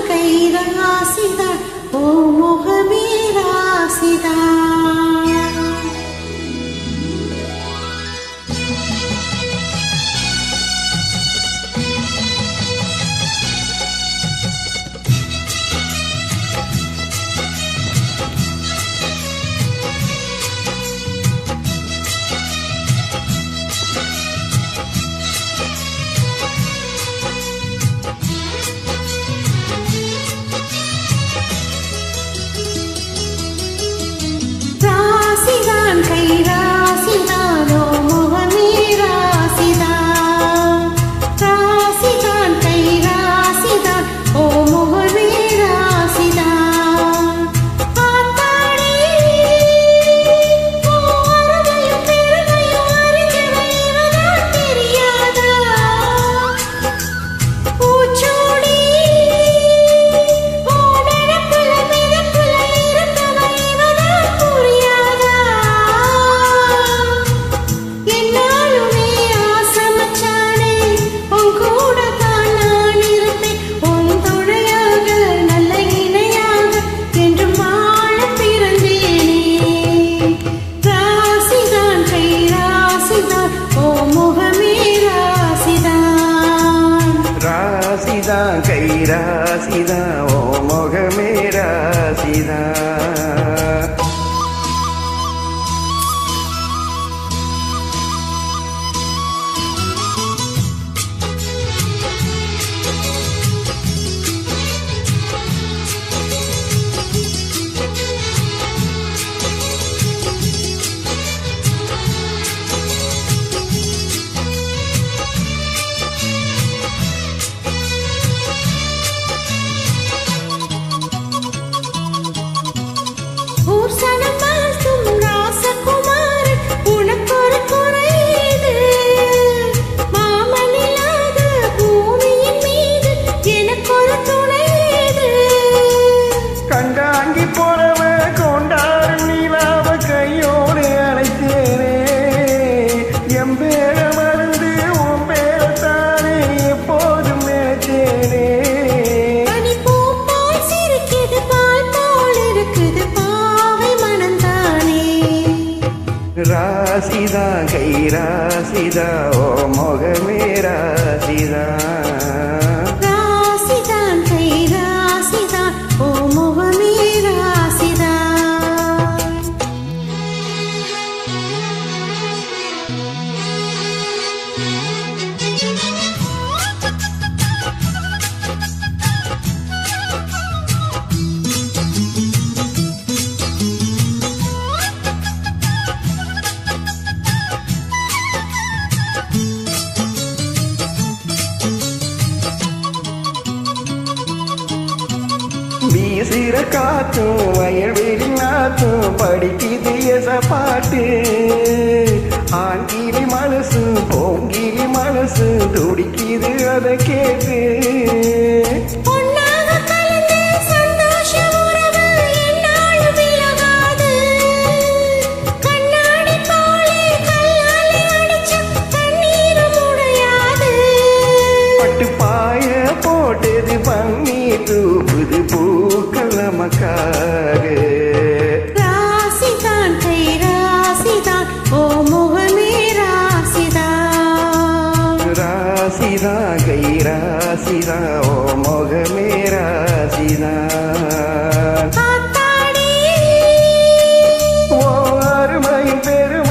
ராசிதா ஓ முகமே ராசிதா. ராசிதா கை ராசிதா ஓ முகமே ராசிதா. ராசிதான் கை ராசிதா ஓ முகமே ராசிதா. வீசுற காத்தும் வயல்வெளி நாத்தும் படிக்குது பாட்டு. ஆங்கிலி மனசு பொங்கிலி மனசு துடிக்குது அதை கேட்டு. பட்டு பாய போட்டது பன்னீர் தூப்புது பூக்கள் நமக்காக. ராசிதான் கை ராசிதான் ஓ முகமே ராசிதா. ராசிதா கை ராசிதா ஓ முகமே ராசிதா. ஓ அருமையும் பெரும்